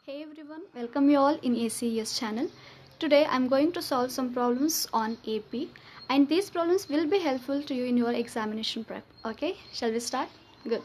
Hey everyone, welcome you all in ACES channel. Today I'm going to solve some problems on AP and these problems will be helpful to you in your examination prep. Okay, shall we start? Good.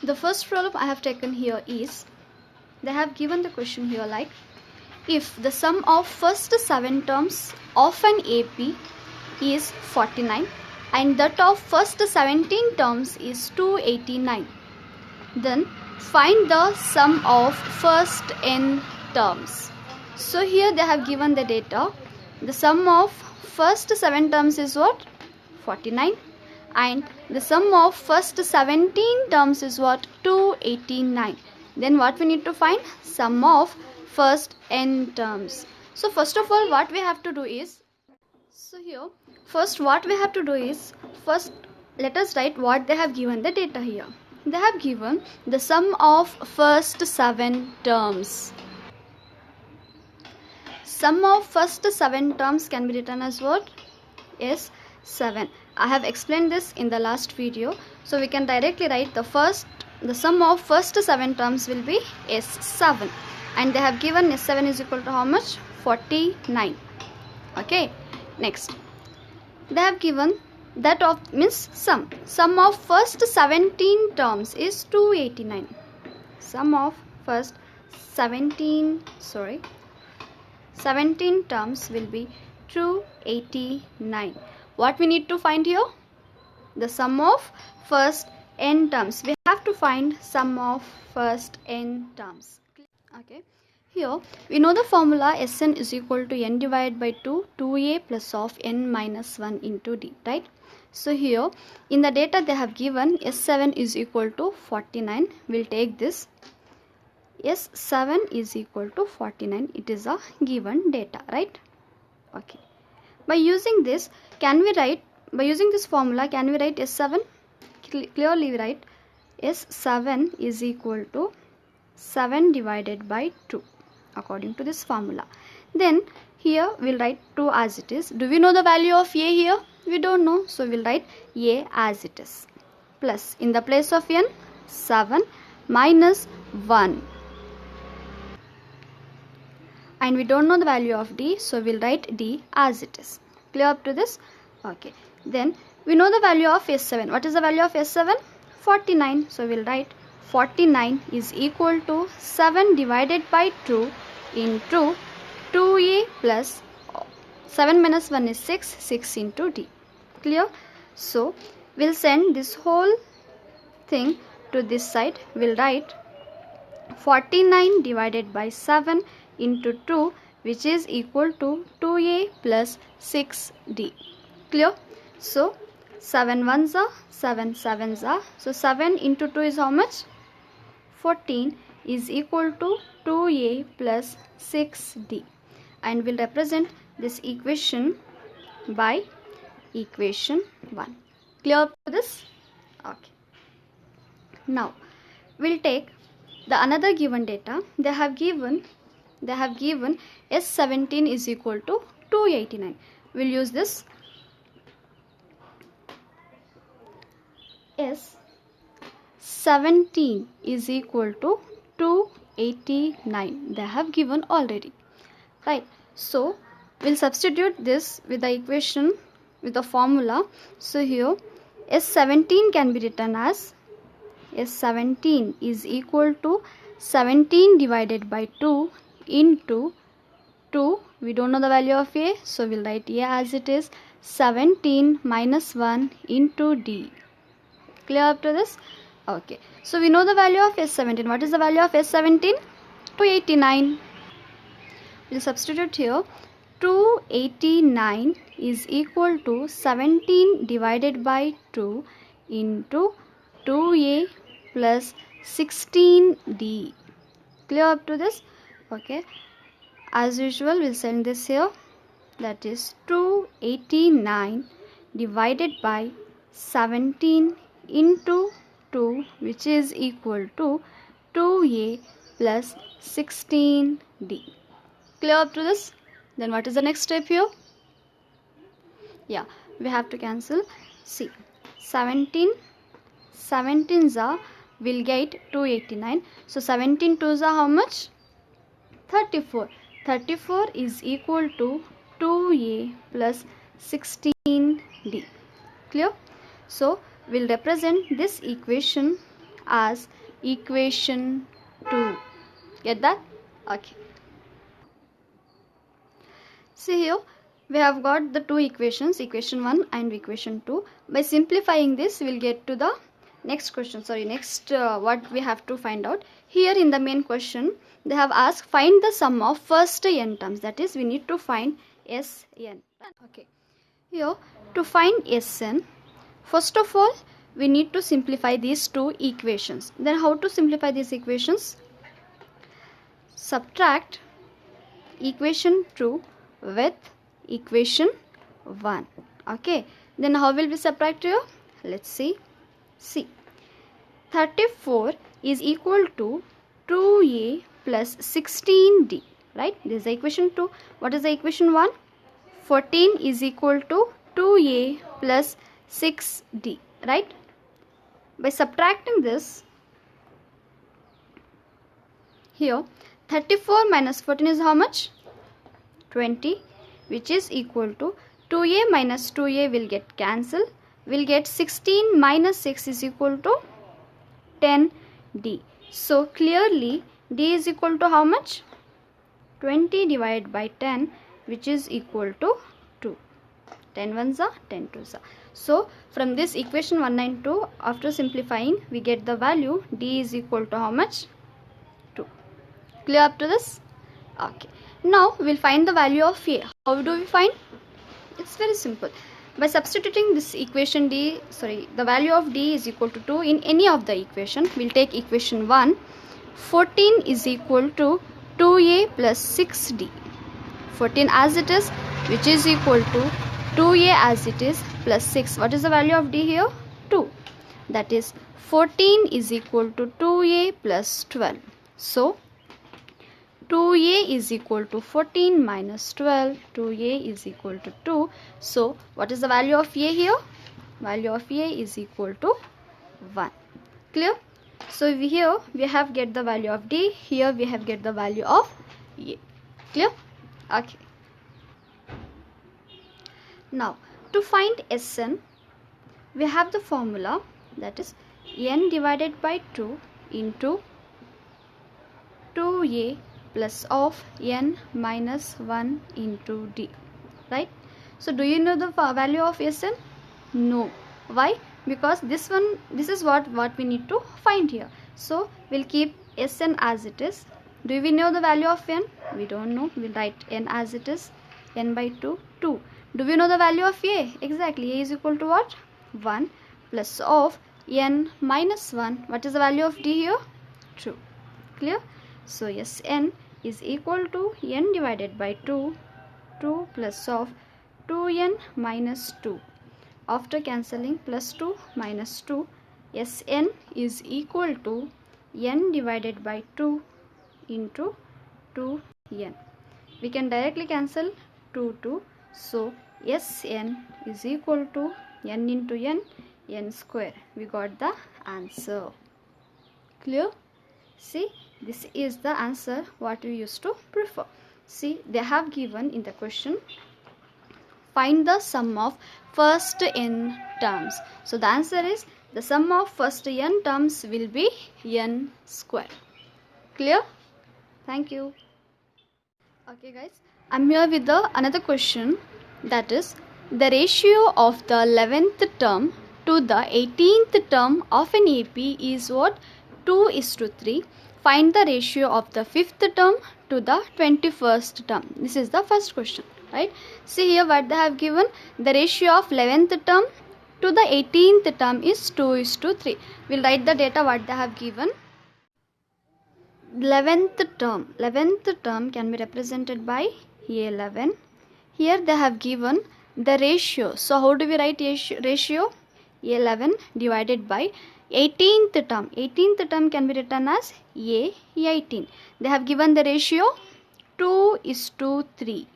The first problem I have taken here is, they have given the question here like, if the sum of first 7 terms of an AP is 49 and that of first 17 terms is 289, then find the sum of first n terms. So here they have given the data. The sum of first 7 terms is what? 49, and the sum of first 17 terms is what? 289. Then what we need to find? Sum of first n terms. So first of all what we have to do is, first let us write what they have given the data here. They have given the sum of first 7 terms. Sum of first 7 terms can be written as what? Is 7. I have explained this in the last video. So we can directly write the sum of first 7 terms will be S7. And they have given S7 is equal to how much? 49. Okay. Next. They have given that of means sum of first 17 terms is 289. Sum of first 17 terms will be 289. What we need to find here? The sum of first n terms. We have to find sum of first n terms. Okay. Here we know the formula Sn is equal to n divided by 2a plus of n minus 1 into d, right? So here in the data they have given S7 is equal to 49. We'll take this. S7 is equal to 49. It is a given data, right? Okay. By using this formula, can we write S7? Clearly we write S7 is equal to 7 divided by 2 according to this formula. Then here we'll write 2 as it is. Do we know the value of a here? We don't know. So we'll write a as it is. Plus in the place of n, 7 minus 1. And we don't know the value of d. So we'll write d as it is. Clear up to this? Okay. Then we know the value of S7. What is the value of S7? 49. So we'll write 49 is equal to 7 divided by 2 into 2a plus 7 minus 1 is 6, 6 into d. Clear? So we'll send this whole thing to this side. We'll write 49 divided by 7 into 2, which is equal to 2a plus 6d. Clear? So 7 ones are 7 sevens are. So 7 into 2 is how much? 14 is equal to 2a plus 6d. And we'll represent this equation by equation 1. Clear up to this? Okay. Now we'll take the another given data. They have given S17 is equal to 289. We'll use this. S17 is equal to 289. They have given already, right? So we'll substitute this with the equation with the formula. So here S17 can be written as S17 is equal to 17 divided by 2 into 2. We don't know the value of a, so we'll write a as it is. 17 minus 1 into d. Clear up to this? Okay. So we know the value of S17. What is the value of S17? 289. We'll substitute here. 289 is equal to 17 divided by 2 into 2a plus 16d. Clear up to this? Okay. As usual, we'll send this here. That is 289 divided by 17 into 2, which is equal to 2a plus 16d. Clear up to this? Then what is the next step here? Yeah, we have to cancel. See, 17 17s are we'll get 289. So 17 twos are how much? 34. 34 is equal to 2a plus 16d. Clear? So we'll represent this equation as equation 2. Get that? Okay. See here, we have got the two equations, equation 1 and equation 2. By simplifying this, we'll get to the next question. What we have to find out. Here in the main question, they have asked find the sum of first n terms. That is, we need to find Sn. Okay. Here, to find Sn, first of all, we need to simplify these two equations. Then how to simplify these equations? Subtract equation 2 with equation 1. Okay. Then how will we subtract here? Let's see. See. 34 is equal to 2a plus 16d. Right? This is the equation 2. What is the equation 1? 14 is equal to 2a plus 6d. Right? By subtracting this, here 34 minus 14 is how much? 20, which is equal to 2a minus 2a will get cancelled. We'll get 16 minus 6 is equal to 10d. So clearly d is equal to how much? 20 divided by 10, which is equal to 2. 10 ones are 10 twos are. So from this equation 1 and 2, after simplifying, we get the value d is equal to how much? 2. Clear up to this? Okay. Now we'll find the value of a. How do we find? It's very simple. By substituting this equation the value of d is equal to 2 in any of the equation. We'll take equation 1. 14 is equal to 2a plus 6d. 14 as it is, which is equal to 2a as it is plus 6. What is the value of d here? 2. That is 14 is equal to 2a plus 12. So 2a is equal to 14 minus 12. 2a is equal to 2. So what is the value of a here? Value of a is equal to 1. Clear? So here we have get the value of d. Here we have get the value of a. Clear? Okay. Now to find Sn, we have the formula, that is n divided by 2 into 2a plus of n minus 1 into d. Right? So do you know the value of Sn? No. Why? Because this is what we need to find here. So we'll keep Sn as it is. Do we know the value of n? We don't know. We'll write n as it is. N by 2, 2. Do we know the value of a? Exactly. A is equal to what? 1 plus of n minus 1. What is the value of d here? 2. Clear? So Sn is equal to n divided by 2. 2 plus of 2n minus 2. After cancelling, plus 2 minus 2, Sn is equal to n divided by 2 into 2n. We can directly cancel 2. So Sn is equal to n into n square. We got the answer. Clear? See, this is the answer what we used to prefer. See, they have given in the question, find the sum of first n terms. So the answer is the sum of first n terms will be n square. Clear? Thank you. Okay guys, I'm here with another question, that is the ratio of the 11th term to the 18th term of an AP is what? 2:3. Find the ratio of the 5th term to the 21st term. This is the first question. Right? See here what they have given. The ratio of 11th term to the 18th term is 2:3. We'll write the data what they have given. 11th term can be represented by A11. Here they have given the ratio. So how do we write ratio? A11 divided by 18th term. 18th term can be written as A18. They have given the ratio 2:3.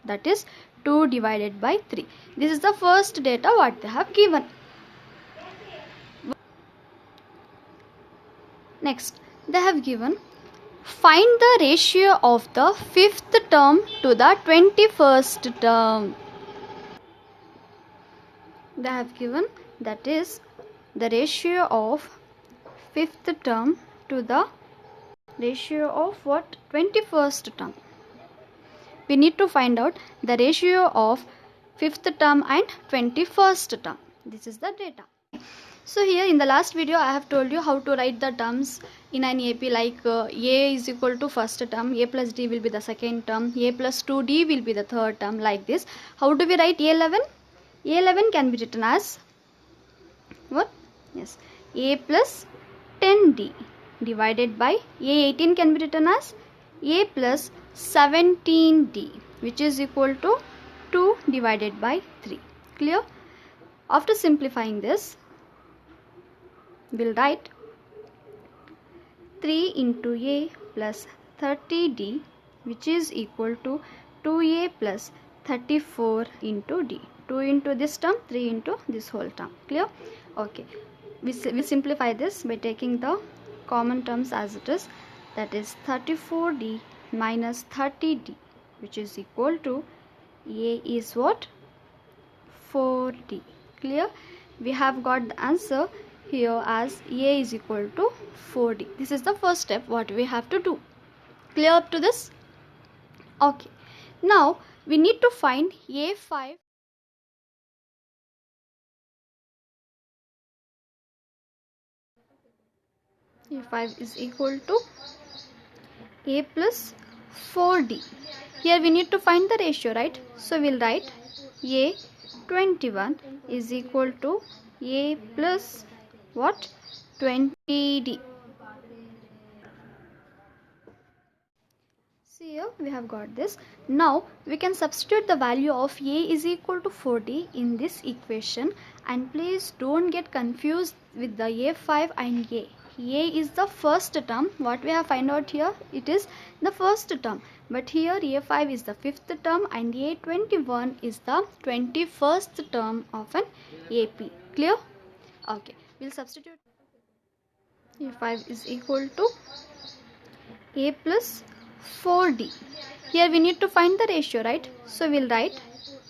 That is 2 divided by 3. This is the first data what they have given. Next, they have given find the ratio of the 5th term to the 21st term. They have given that is the ratio of 5th term to the ratio of what? 21st term. We need to find out the ratio of 5th term and 21st term. This is the data. So here in the last video I have told you how to write the terms in an AP, like A is equal to first term, A plus D will be the second term, A plus 2D will be the third term, like this. How do we write A11? A11 can be written as what? Yes, A plus 10D divided by A18 can be written as A plus 17D, which is equal to 2 divided by 3. Clear? After simplifying this, we'll write 3 into A plus 30D, which is equal to 2A plus 34 into D. 2 into this term, 3 into this whole term. Clear? Okay. We simplify this by taking the common terms as it is. That is 34D minus 30D, which is equal to A is what? 4D. Clear? We have got the answer here as A is equal to 4D. This is the first step what we have to do. Clear up to this? Okay. Now we need to find A5. A5 is equal to A plus 4D. Here we need to find the ratio, right? So we'll write A21 is equal to A plus what? 20D. See here we have got this. Now we can substitute the value of A is equal to 4D in this equation, and please don't get confused with the A5 and A. A is the first term. What we have find out here, it is the first term, but here A5 is the 5th term and A21 is the 21st term of an AP. Clear? Okay, we'll substitute. A5 is equal to A plus 4D. Here we need to find the ratio, right? So we'll write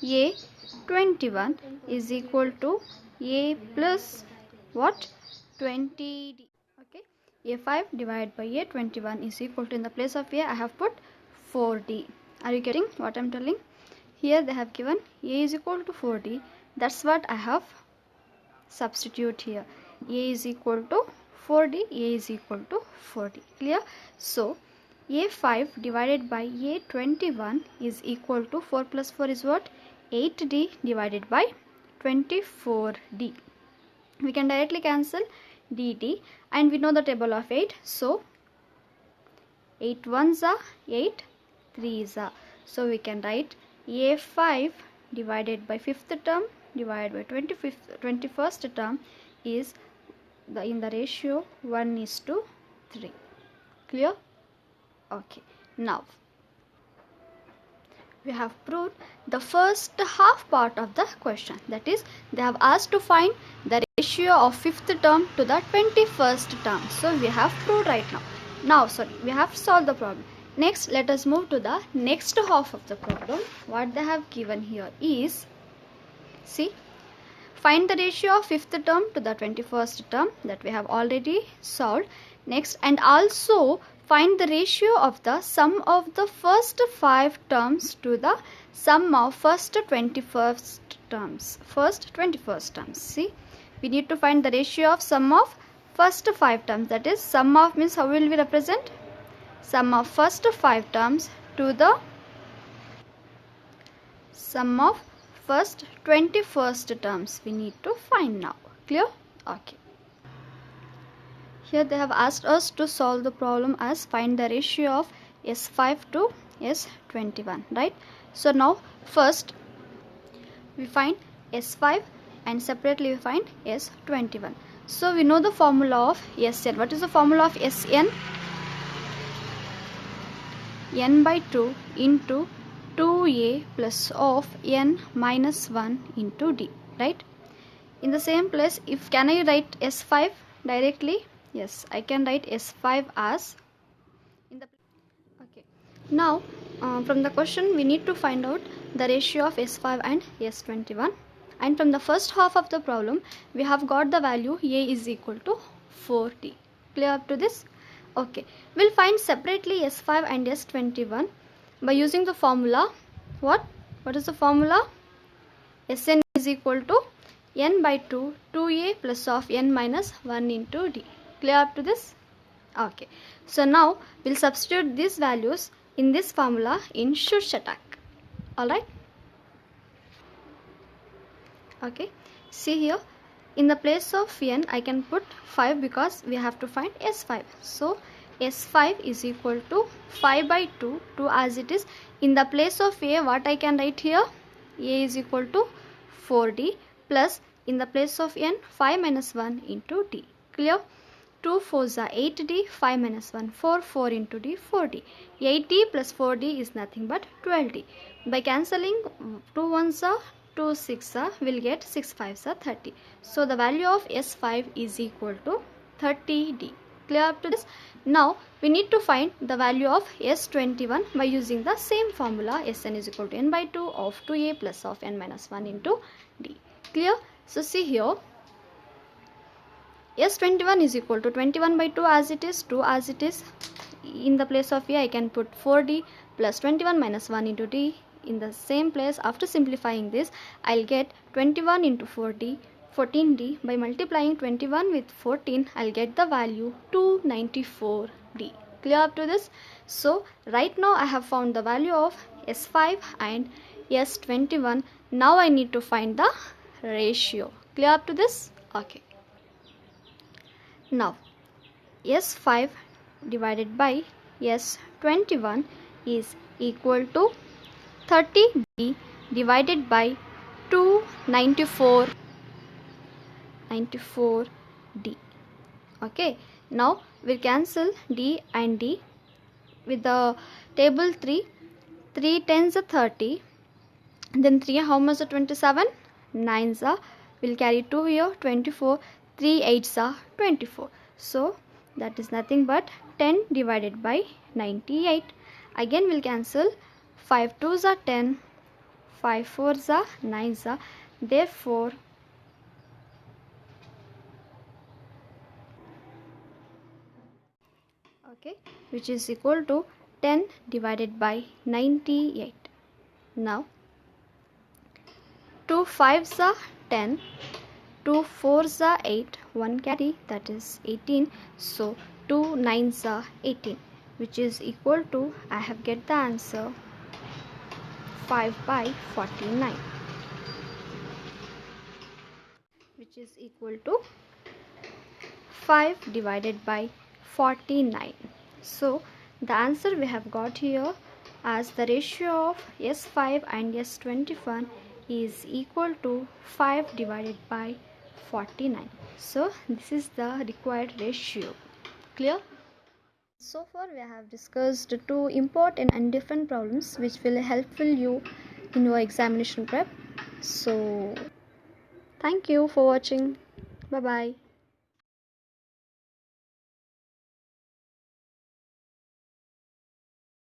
A21 is equal to A plus what? 20D. Okay, A5 divided by A21 is equal to, in the place of A I have put 4D. Are you getting what I'm telling? Here they have given A is equal to 4D. That's what I have substitute here. A is equal to 4D, A is equal to 4D. Clear? So A5 divided by A21 is equal to 4 plus 4 is what? 8D divided by 24D. We can directly cancel dt, and we know the table of 8. So 8 ones are 8, 3s are. So we can write A5 divided by 5th term divided by 21st term is in the ratio 1:3. Clear? Okay. Now we have proved the first half part of the question. That is, they have asked to find the ratio of 5th term to the 21st term. So we have proved right now. We have solved the problem. Next, let us move to the next half of the problem. What they have given here is, see, find the ratio of 5th term to the 21st term, that we have already solved. Next, and also find the ratio of the sum of the first 5 terms to the sum of first 21st terms. See, we need to find the ratio of sum of first 5 terms. That is, sum of means how will we represent? Sum of first 5 terms to the sum of first 21st terms we need to find now. Clear? Okay. Here they have asked us to solve the problem as find the ratio of S5 to S21, right? So now first we find S5 and separately we find S21. So we know the formula of Sn. What is the formula of Sn? N by 2 into 2A plus of N minus 1 into D, right? In the same place, if can I write S5 directly? Yes, I can write S5 as in the. Okay. Now, from the question, we need to find out the ratio of S5 and S21. And from the first half of the problem, we have got the value A is equal to 4D. Clear up to this? Okay. We'll find separately S5 and S21 by using the formula. What? What is the formula? Sn is equal to n by 2, 2a plus of n minus 1 into d. Clear up to this? Okay. So now we'll substitute these values in this formula in Schurzsche-Attack. Alright? Okay. See here. In the place of n, I can put 5 because we have to find S5. So S5 is equal to 5 by 2, 2 as it is. In the place of a, what I can write here? A is equal to 4D plus in the place of n, 5 minus 1 into d. Clear? 2 4s are 8d, 5 minus 1, 4, 4 into d, 4d. 8d plus 4d is nothing but 12d. By cancelling 2 1s are 2 6s are, we'll get 6 5s are 30. So the value of S5 is equal to 30d. Clear up to this? Now we need to find the value of S21 by using the same formula. Sn is equal to n by 2 of 2a plus of n minus 1 into d. Clear? So see here. S21 is equal to 21 by 2 as it is, 2 as it is. In the place of a, I can put 4d plus 21 minus 1 into d. In the same place, after simplifying this, I'll get 21 into 4d, 14d. By multiplying 21 with 14, I'll get the value 294d. Clear up to this? So right now I have found the value of S5 and S21. Now I need to find the ratio. Clear up to this? Okay. Now S5 divided by S21 is equal to 30d divided by 294d. Okay, now we'll cancel d and d with the table 3. 3 tens are 30, then 3 how much are 27? 9s are, we'll carry 2 here, 24, 3 8s are 24. So that is nothing but 10 divided by 98. Again we'll cancel 5 2s are 10, 5 4s are 9s are, therefore okay, which is equal to 10 divided by 98. Now 2 5s are 10, 2 4s are 8, 1 carry, that is 18. So 2 9s are 18, which is equal to, I have get the answer 5 by 49, which is equal to 5 divided by 49. So the answer we have got here as the ratio of S5 and S21 is equal to 5 divided by 49. So this is the required ratio. Clear? So far we have discussed two important and different problems which will helpful you in your examination prep. So thank you for watching. Bye bye.